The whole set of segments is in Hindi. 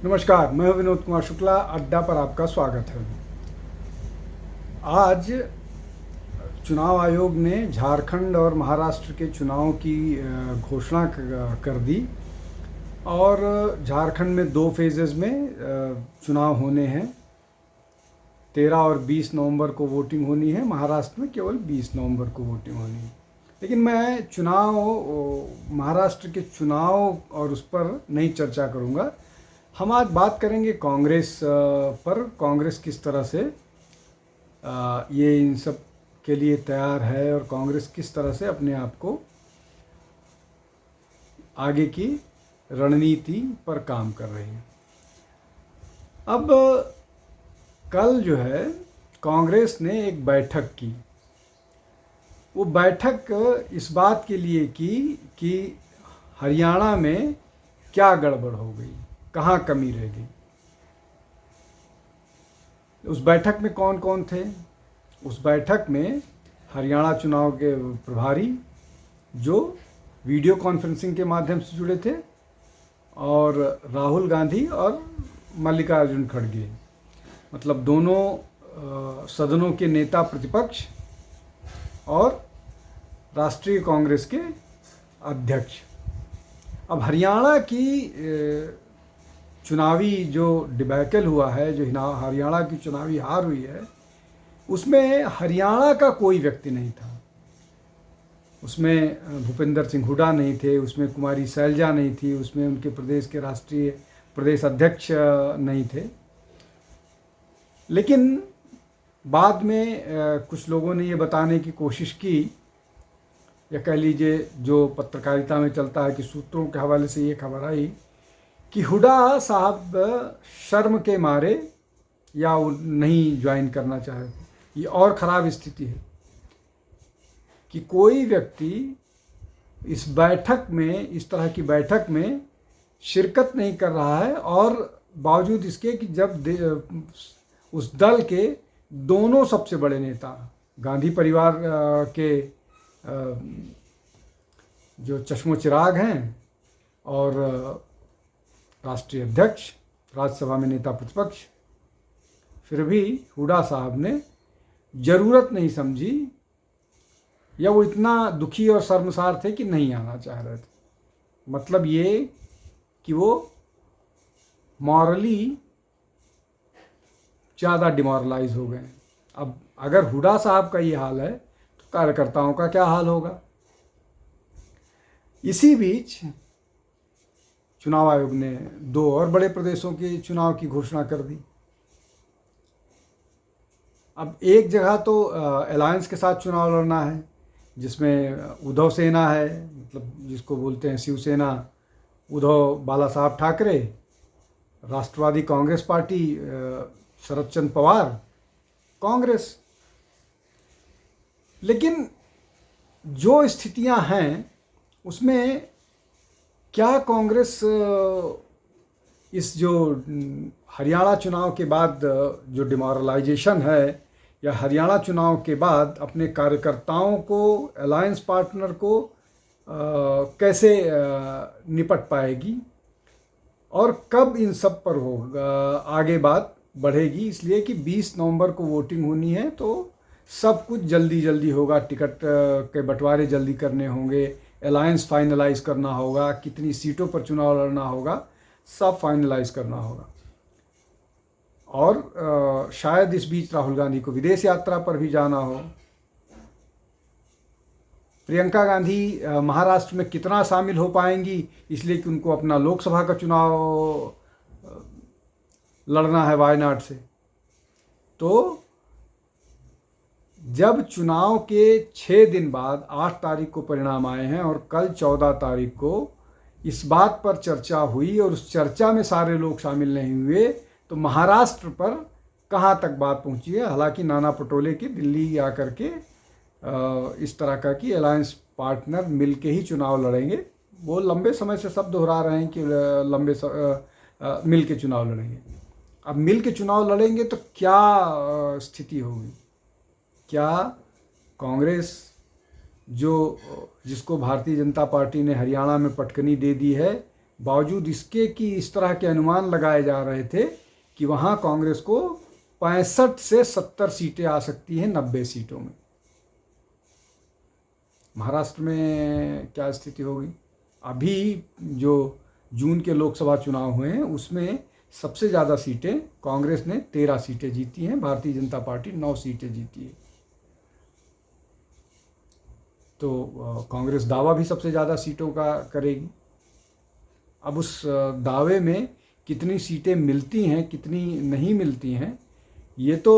नमस्कार, मैं विनोद कुमार शुक्ला, अड्डा पर आपका स्वागत है। आज चुनाव आयोग ने झारखंड और महाराष्ट्र के चुनाव की घोषणा कर दी और झारखंड में 2 फेजेज़ में चुनाव होने हैं। 13 और 20 नवंबर को वोटिंग होनी है, महाराष्ट्र में केवल 20 नवंबर को वोटिंग होनी है। लेकिन मैं महाराष्ट्र के चुनाव और उस पर नहीं चर्चा करूँगा। हम आज बात करेंगे कांग्रेस पर। कांग्रेस किस तरह से ये इन सब के लिए तैयार है और कांग्रेस किस तरह से अपने आप को आगे की रणनीति पर काम कर रही है। अब कल जो है कांग्रेस ने एक बैठक की। वो बैठक इस बात के लिए की कि हरियाणा में क्या गड़बड़ हो गई, कहाँ कमी रह गई। उस बैठक में कौन कौन थे? उस बैठक में हरियाणा चुनाव के प्रभारी जो वीडियो कॉन्फ्रेंसिंग के माध्यम से जुड़े थे, और राहुल गांधी और मल्लिकार्जुन खड़गे, मतलब दोनों सदनों के नेता प्रतिपक्ष और राष्ट्रीय कांग्रेस के अध्यक्ष। अब हरियाणा की चुनावी जो डिबैकल हुआ है, जो हरियाणा की चुनावी हार हुई है, उसमें हरियाणा का कोई व्यक्ति नहीं था। उसमें भूपेंद्र सिंह हुड्डा नहीं थे, उसमें कुमारी सैलजा नहीं थी, उसमें उनके प्रदेश के राष्ट्रीय प्रदेश अध्यक्ष नहीं थे। लेकिन बाद में कुछ लोगों ने ये बताने की कोशिश की, या कह लीजिए जो पत्रकारिता में चलता है कि सूत्रों के हवाले से ये खबर आई कि हुड्डा साहब शर्म के मारे या वो नहीं ज्वाइन करना चाहे थे। ये और ख़राब स्थिति है कि कोई व्यक्ति इस बैठक में, इस तरह की बैठक में शिरकत नहीं कर रहा है, और बावजूद इसके कि जब उस दल के दोनों सबसे बड़े नेता, गांधी परिवार के जो चश्मो चिराग हैं और राष्ट्रीय अध्यक्ष, राज्यसभा में नेता प्रतिपक्ष, फिर भी हुड्डा साहब ने ज़रूरत नहीं समझी, या वो इतना दुखी और शर्मसार थे कि नहीं आना चाह रहे थे। मतलब ये कि वो मॉरली ज़्यादा डिमोरलाइज हो गए। अब अगर हुड्डा साहब का ये हाल है तो कार्यकर्ताओं का क्या हाल होगा। इसी बीच चुनाव आयोग ने 2 और बड़े प्रदेशों के चुनाव की घोषणा कर दी। अब एक जगह तो अलायंस के साथ चुनाव लड़ना है, जिसमें उद्धव सेना है, मतलब जिसको बोलते हैं शिवसेना, उद्धव बाला साहब ठाकरे, राष्ट्रवादी कांग्रेस पार्टी शरद चंद्र पवार, कांग्रेस। लेकिन जो स्थितियां हैं उसमें क्या कांग्रेस इस जो हरियाणा चुनाव के बाद जो डिमोरलाइजेशन है, या हरियाणा चुनाव के बाद अपने कार्यकर्ताओं को, अलायंस पार्टनर को कैसे निपट पाएगी, और कब इन सब पर होगा आगे बात बढ़ेगी। इसलिए कि 20 नवंबर को वोटिंग होनी है, तो सब कुछ जल्दी जल्दी होगा। टिकट के बंटवारे जल्दी करने होंगे, अलायंस फाइनलाइज करना होगा, कितनी सीटों पर चुनाव लड़ना होगा, सब फाइनलाइज करना होगा। और शायद इस बीच राहुल गांधी को विदेश यात्रा पर भी जाना हो। प्रियंका गांधी महाराष्ट्र में कितना शामिल हो पाएंगी, इसलिए कि उनको अपना लोकसभा का चुनाव लड़ना है वायनाड से। तो जब चुनाव के 6 दिन बाद 8 तारीख को परिणाम आए हैं, और कल 14 तारीख को इस बात पर चर्चा हुई, और उस चर्चा में सारे लोग शामिल नहीं हुए, तो महाराष्ट्र पर कहाँ तक बात पहुँची है। हालांकि नाना पटोले की दिल्ली आकर के इस तरह का कि अलायंस पार्टनर मिल के ही चुनाव लड़ेंगे। वो लंबे समय से सब दोहरा रहे हैं कि मिल के चुनाव लड़ेंगे। अब मिल के चुनाव लड़ेंगे तो क्या स्थिति होगी? क्या कांग्रेस जिसको भारतीय जनता पार्टी ने हरियाणा में पटकनी दे दी है, बावजूद इसके कि इस तरह के अनुमान लगाए जा रहे थे कि वहाँ कांग्रेस को 65 से 70 सीटें आ सकती हैं 90 सीटों में। महाराष्ट्र में क्या स्थिति होगी? अभी जो जून के लोकसभा चुनाव हुए हैं उसमें सबसे ज़्यादा सीटें कांग्रेस ने 13 सीटें जीती हैं, भारतीय जनता पार्टी 9 सीटें जीती है। तो कांग्रेस दावा भी सबसे ज़्यादा सीटों का करेगी। अब उस दावे में कितनी सीटें मिलती हैं कितनी नहीं मिलती हैं ये तो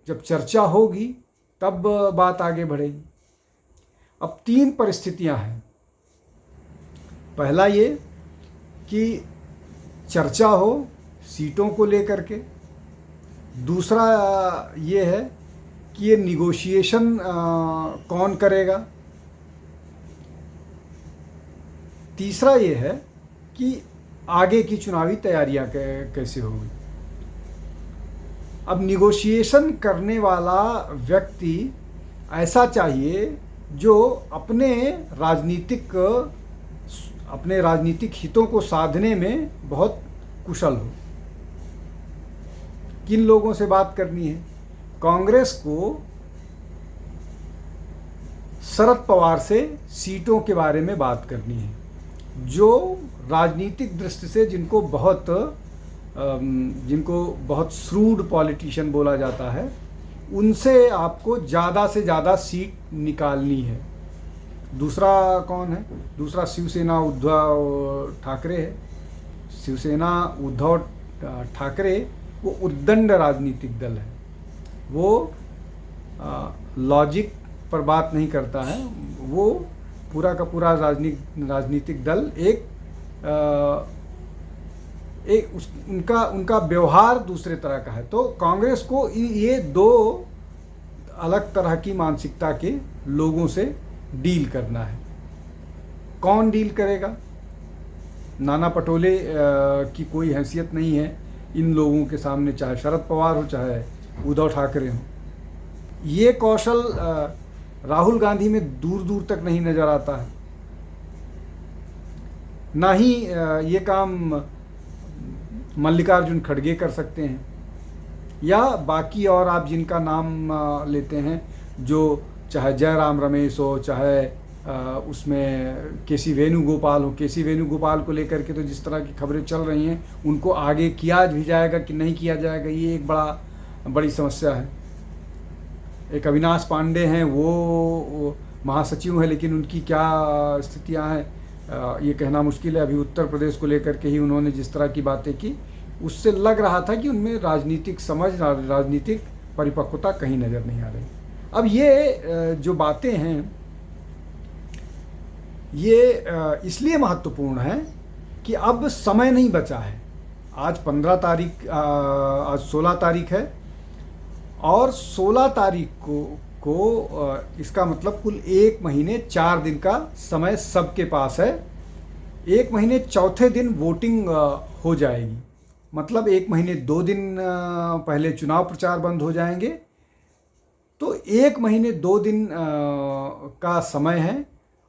जब चर्चा होगी तब बात आगे बढ़ेगी। अब 3 परिस्थितियां हैं। पहला ये कि चर्चा हो सीटों को लेकर के, दूसरा ये है कि ये निगोशिएशन कौन करेगा, तीसरा ये है कि आगे की चुनावी तैयारियां कैसे होगी। अब निगोशिएशन करने वाला व्यक्ति ऐसा चाहिए जो अपने राजनीतिक हितों को साधने में बहुत कुशल हो। किन लोगों से बात करनी है? कांग्रेस को शरद पवार से सीटों के बारे में बात करनी है, जो राजनीतिक दृष्टि से जिनको बहुत श्रूड पॉलिटिशियन बोला जाता है, उनसे आपको ज़्यादा से ज़्यादा सीट निकालनी है। दूसरा कौन है? दूसरा शिवसेना उद्धव ठाकरे है। शिवसेना उद्धव ठाकरे वो उद्दंड राजनीतिक दल है। वो लॉजिक पर बात नहीं करता है। वो पूरा का पूरा राजनीतिक दल उनका व्यवहार दूसरे तरह का है। तो कांग्रेस को ये 2 अलग तरह की मानसिकता के लोगों से डील करना है। कौन डील करेगा? नाना पटोले की कोई हैसियत नहीं है इन लोगों के सामने, चाहे शरद पवार हो चाहे उद्धव ठाकरे हो। ये कौशल राहुल गांधी में दूर दूर तक नहीं नजर आता है। ना ही ये काम मल्लिकार्जुन खड़गे कर सकते हैं, या बाकी और आप जिनका नाम लेते हैं, जो चाहे जयराम रमेश हो, चाहे उसमें केसी वेणुगोपाल हो। केसी वेणुगोपाल को लेकर के तो जिस तरह की खबरें चल रही हैं, उनको आगे किया भी जाएगा कि नहीं किया जाएगा, ये एक बड़ी समस्या है। एक अविनाश पांडे हैं, वो महासचिव हैं, लेकिन उनकी क्या स्थितियां हैं ये कहना मुश्किल है। अभी उत्तर प्रदेश को लेकर के ही उन्होंने जिस तरह की बातें की, उससे लग रहा था कि उनमें राजनीतिक समझ, राजनीतिक परिपक्वता कहीं नज़र नहीं आ रही। अब ये जो बातें हैं ये इसलिए महत्वपूर्ण है कि अब समय नहीं बचा है। आज 15 तारीख, आज 16 तारीख है, और 16 तारीख को इसका मतलब कुल 1 महीने 4 दिन का समय सबके पास है। 1 महीने चौथे दिन वोटिंग हो जाएगी। मतलब 1 महीने 2 दिन पहले चुनाव प्रचार बंद हो जाएंगे। तो 1 महीने 2 दिन का समय है,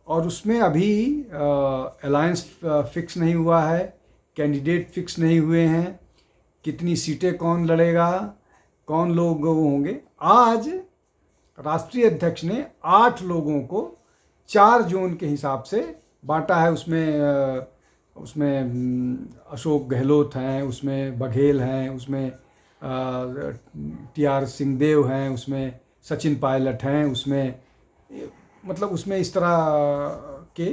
और उसमें अभी अलायंस फिक्स नहीं हुआ है, कैंडिडेट फिक्स नहीं हुए हैं, कितनी सीटें कौन लड़ेगा, कौन लोग होंगे। आज राष्ट्रीय अध्यक्ष ने 8 लोगों को 4 जोन के हिसाब से बांटा है। उसमें अशोक गहलोत हैं, उसमें बघेल हैं, उसमें TR सिंहदेव हैं, उसमें सचिन पायलट हैं, उसमें मतलब उसमें इस तरह के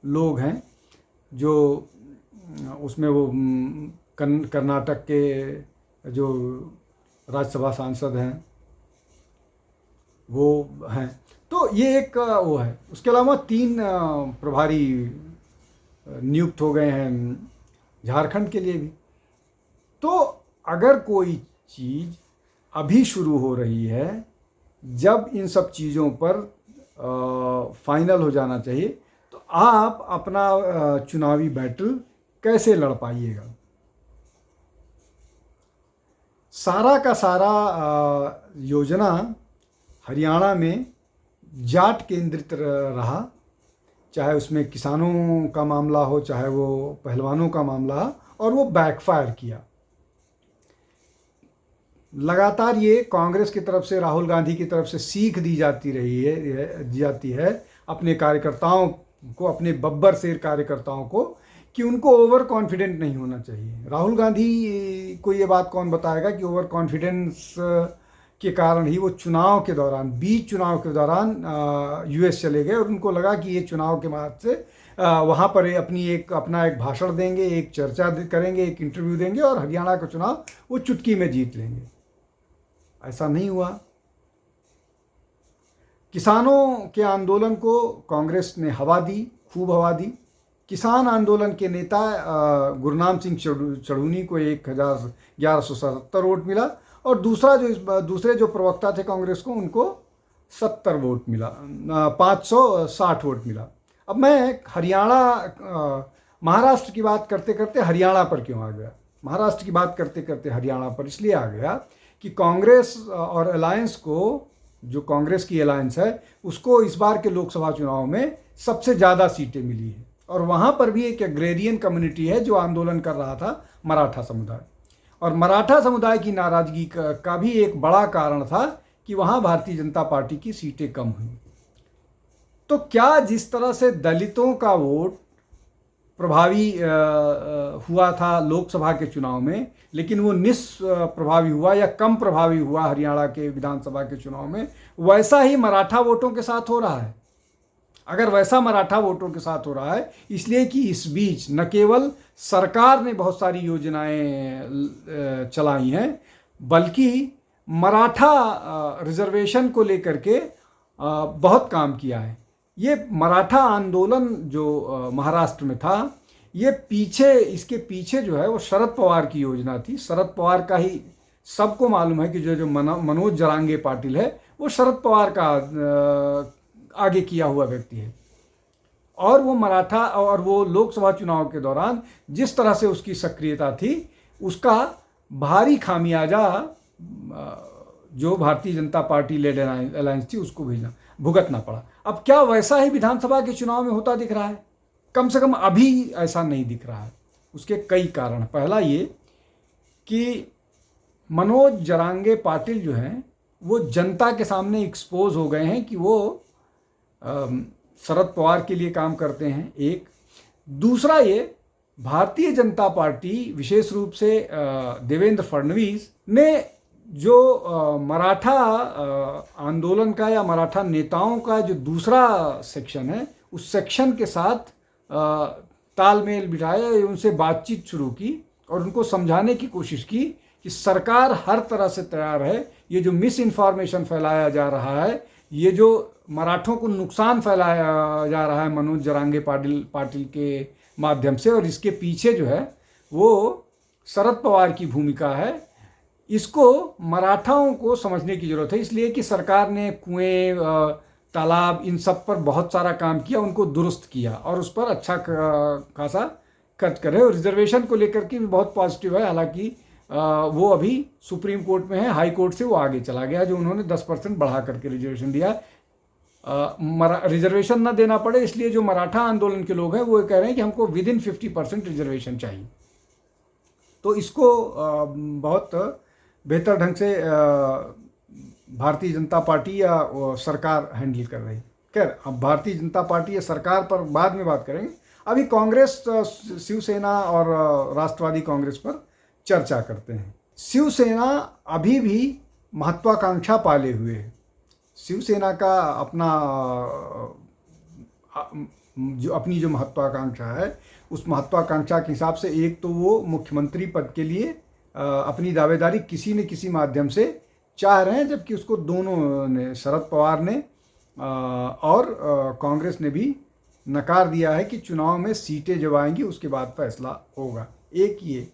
लोग हैं जो उसमें वो कर्नाटक के जो राज्यसभा सांसद हैं वो हैं। तो ये एक वो है। उसके अलावा 3 प्रभारी नियुक्त हो गए हैं झारखंड के लिए भी। तो अगर कोई चीज़ अभी शुरू हो रही है, जब इन सब चीज़ों पर फाइनल हो जाना चाहिए, तो आप अपना चुनावी बैटल कैसे लड़ पाइएगा? सारा का सारा योजना हरियाणा में जाट केंद्रित रहा। चाहे उसमें किसानों का मामला हो, चाहे वो पहलवानों का मामला हो, और वो बैकफायर किया। लगातार ये कांग्रेस की तरफ से, राहुल गांधी की तरफ से सीख दी जाती है अपने कार्यकर्ताओं को, अपने बब्बर शेर कार्यकर्ताओं को, कि उनको ओवर कॉन्फिडेंट नहीं होना चाहिए। राहुल गांधी को ये बात कौन बताएगा कि ओवर कॉन्फिडेंस के कारण ही वो चुनाव के दौरान, बीच चुनाव के दौरान यूएस चले गए और उनको लगा कि ये चुनाव के बाद से वहाँ पर अपना एक भाषण देंगे, एक चर्चा करेंगे, एक इंटरव्यू देंगे और हरियाणा का चुनाव वो चुटकी में जीत लेंगे। ऐसा नहीं हुआ। किसानों के आंदोलन को कांग्रेस ने हवा दी, खूब हवा दी। किसान आंदोलन के नेता गुरनाम सिंह चढ़ूनी को 1177 वोट मिला और दूसरे जो प्रवक्ता थे कांग्रेस को, उनको 70 वोट मिला, 560 वोट मिला। अब मैं महाराष्ट्र की बात करते करते हरियाणा पर क्यों आ गया? महाराष्ट्र की बात करते करते हरियाणा पर इसलिए आ गया कि कांग्रेस और अलायंस को, जो कांग्रेस की अलायंस है, उसको इस बार के लोकसभा चुनाव में सबसे ज़्यादा सीटें मिली है। और वहाँ पर भी एक एग्रेरियन कम्युनिटी है जो आंदोलन कर रहा था, मराठा समुदाय। और मराठा समुदाय की नाराज़गी का भी एक बड़ा कारण था कि वहाँ भारतीय जनता पार्टी की सीटें कम हुई। तो क्या जिस तरह से दलितों का वोट प्रभावी हुआ था लोकसभा के चुनाव में, लेकिन वो निष्प्रभावी हुआ या कम प्रभावी हुआ हरियाणा के विधानसभा के चुनाव में, वैसा ही मराठा वोटों के साथ हो रहा है। अगर वैसा मराठा वोटों के साथ हो रहा है, इसलिए कि इस बीच न केवल सरकार ने बहुत सारी योजनाएं चलाई हैं, बल्कि मराठा रिजर्वेशन को लेकर के बहुत काम किया है। ये मराठा आंदोलन जो महाराष्ट्र में था, इसके पीछे जो है वो शरद पवार की योजना थी। शरद पवार का ही सबको मालूम है कि जो मनोज जरांगे पाटिल है, वो शरद पवार का आगे किया हुआ व्यक्ति है। और वो लोकसभा चुनाव के दौरान जिस तरह से उसकी सक्रियता थी, उसका भारी खामियाजा जो Bharatiya Janata party lead alliance थी उसको भुगतना पड़ा। अब क्या वैसा ही विधानसभा के चुनाव में होता दिख रहा है? कम से कम अभी ऐसा नहीं दिख रहा है। उसके कई कारण। पहला ये कि मनोज जरांगे पाटिल जो हैं वो जनता के सामने एक्सपोज हो गए हैं कि वो शरद पवार के लिए काम करते हैं, एक। दूसरा ये, भारतीय जनता पार्टी विशेष रूप से देवेंद्र फडणवीस ने जो मराठा आंदोलन का या मराठा नेताओं का जो दूसरा सेक्शन है, उस सेक्शन के साथ तालमेल बिठाया, उनसे बातचीत शुरू की और उनको समझाने की कोशिश की कि सरकार हर तरह से तैयार है। ये जो मिस इन्फॉर्मेशन फैलाया जा रहा है, ये जो मराठों को नुकसान फैलाया जा रहा है मनोज जरांगे पाटिल के माध्यम से, और इसके पीछे जो है वो शरद पवार की भूमिका है, इसको मराठाओं को समझने की जरूरत है। इसलिए कि सरकार ने कुएं, तालाब, इन सब पर बहुत सारा काम किया, उनको दुरुस्त किया और उस पर अच्छा खासा खर्च करे। और रिजर्वेशन को लेकर के भी बहुत पॉजिटिव है। हालांकि वो अभी सुप्रीम कोर्ट में है, हाई कोर्ट से वो आगे चला गया, जो उन्होंने 10% बढ़ा करके रिजर्वेशन दिया। रिजर्वेशन ना देना पड़े, इसलिए जो मराठा आंदोलन के लोग हैं वो कह रहे हैं कि हमको विदिन 50% रिजर्वेशन चाहिए। तो इसको बहुत बेहतर ढंग से भारतीय जनता पार्टी या सरकार हैंडल कर रही है। खैर, अब भारतीय जनता पार्टी या सरकार पर बाद में बात करेंगे। अभी कांग्रेस, शिवसेना और राष्ट्रवादी कांग्रेस पर चर्चा करते हैं। शिवसेना अभी भी महत्वाकांक्षा पाले हुए है। शिवसेना का अपनी जो महत्वाकांक्षा है, उस महत्वाकांक्षा के हिसाब से एक तो वो मुख्यमंत्री पद के लिए अपनी दावेदारी किसी न किसी माध्यम से चाह रहे हैं, जबकि उसको दोनों ने, शरद पवार ने और कांग्रेस ने भी नकार दिया है कि चुनाव में सीटें जब आएंगी उसके बाद फैसला होगा। एक ये।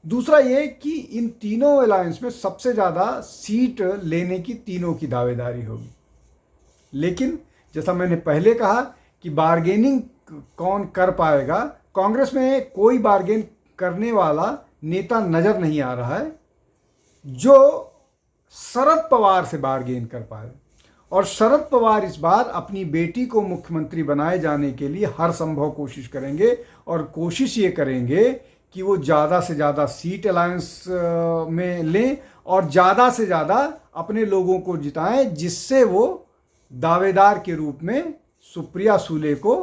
दूसरा ये कि इन तीनों अलायंस में सबसे ज़्यादा सीट लेने की तीनों की दावेदारी होगी। लेकिन जैसा मैंने पहले कहा कि बार्गेनिंग कौन कर पाएगा, कांग्रेस में कोई बार्गेन करने वाला नेता नज़र नहीं आ रहा है जो शरद पवार से बार्गेन कर पाए। और शरद पवार इस बार अपनी बेटी को मुख्यमंत्री बनाए जाने के लिए हर संभव कोशिश करेंगे और कोशिश ये करेंगे कि वो ज़्यादा से ज़्यादा सीट अलायंस में लें और ज़्यादा से ज़्यादा अपने लोगों को जिताएं, जिससे वो दावेदार के रूप में सुप्रिया सूले को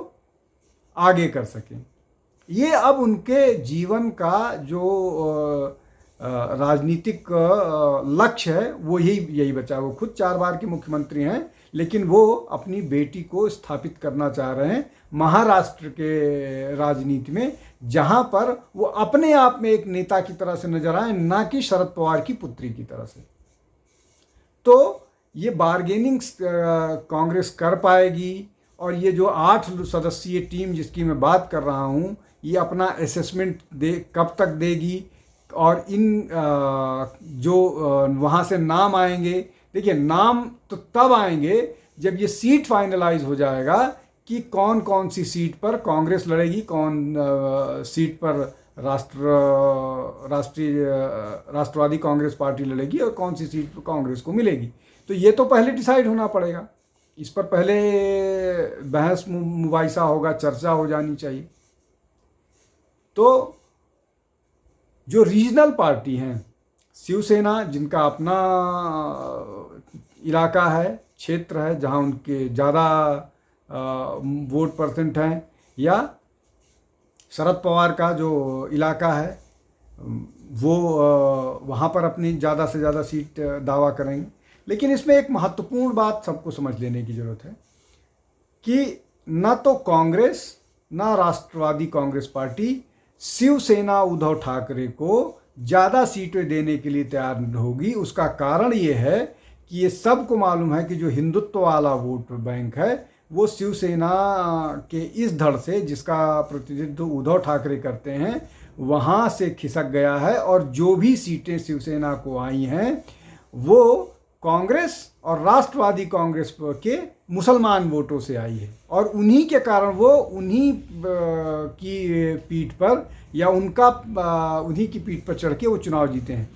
आगे कर सकें। ये अब उनके जीवन का जो राजनीतिक लक्ष्य है वो यही बचा। वो खुद 4 बार के मुख्यमंत्री हैं, लेकिन वो अपनी बेटी को स्थापित करना चाह रहे हैं महाराष्ट्र के राजनीति में, जहां पर वो अपने आप में एक नेता की तरह से नजर आए, ना कि शरद पवार की पुत्री की तरह से। तो ये बार्गेनिंग कांग्रेस कर पाएगी, और ये जो 8 सदस्यीय टीम जिसकी मैं बात कर रहा हूँ, ये अपना असेसमेंट कब तक देगी, और इन जो वहाँ से नाम आएंगे, देखिए नाम तो तब आएंगे जब ये सीट फाइनलाइज हो जाएगा कि कौन कौन सी सीट पर कांग्रेस लड़ेगी, कौन सीट पर राष्ट्रवादी कांग्रेस पार्टी लड़ेगी और कौन सी सीट पर कांग्रेस को मिलेगी। तो ये तो पहले डिसाइड होना पड़ेगा, इस पर पहले बहस मुबाहिसा होगा, चर्चा हो जानी चाहिए। तो जो रीजनल पार्टी हैं, शिवसेना जिनका अपना इलाका है, क्षेत्र है, जहां उनके ज़्यादा वोट परसेंट हैं, या शरद पवार का जो इलाका है वो वहाँ पर अपनी ज़्यादा से ज़्यादा सीट दावा करेंगे। लेकिन इसमें एक महत्वपूर्ण बात सबको समझ लेने की ज़रूरत है कि न तो कांग्रेस न राष्ट्रवादी कांग्रेस पार्टी शिवसेना उद्धव ठाकरे को ज़्यादा सीटें देने के लिए तैयार होगी। उसका कारण ये है कि ये सबको मालूम है कि जो हिंदुत्व वाला वोट बैंक है वो शिवसेना के इस धड़ से, जिसका प्रतिनिधित्व उद्धव ठाकरे करते हैं, वहाँ से खिसक गया है, और जो भी सीटें शिवसेना को आई हैं वो कांग्रेस और राष्ट्रवादी कांग्रेस के मुसलमान वोटों से आई है, और उन्हीं के कारण वो उन्हीं की पीठ पर या उन्हीं की पीठ पर चढ़ के वो चुनाव जीते हैं।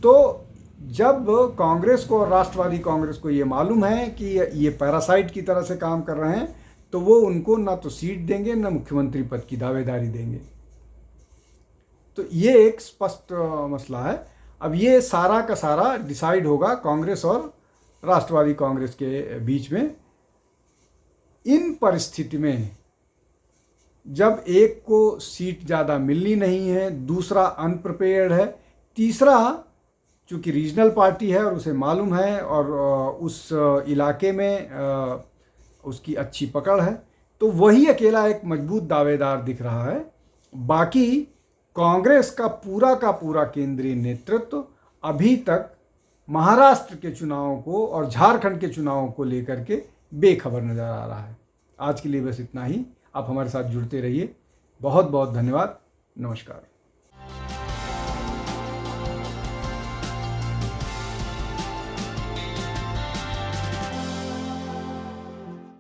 तो जब कांग्रेस को और राष्ट्रवादी कांग्रेस को ये मालूम है कि ये पैरासाइट की तरह से काम कर रहे हैं, तो वो उनको ना तो सीट देंगे ना मुख्यमंत्री पद की दावेदारी देंगे। तो ये एक स्पष्ट मसला है। अब ये सारा का सारा डिसाइड होगा कांग्रेस और राष्ट्रवादी कांग्रेस के बीच में। इन परिस्थिति में जब एक को सीट ज़्यादा मिलनी नहीं है, दूसरा अनप्रिपेयर्ड है, तीसरा चूँकि रीजनल पार्टी है और उसे मालूम है और उस इलाके में उसकी अच्छी पकड़ है, तो वही अकेला एक मजबूत दावेदार दिख रहा है। बाकी कांग्रेस का पूरा केंद्रीय नेतृत्व अभी तक महाराष्ट्र के चुनावों को और झारखंड के चुनावों को लेकर के बेखबर नज़र आ रहा है। आज के लिए बस इतना ही। आप हमारे साथ जुड़ते रहिए। बहुत बहुत धन्यवाद। नमस्कार।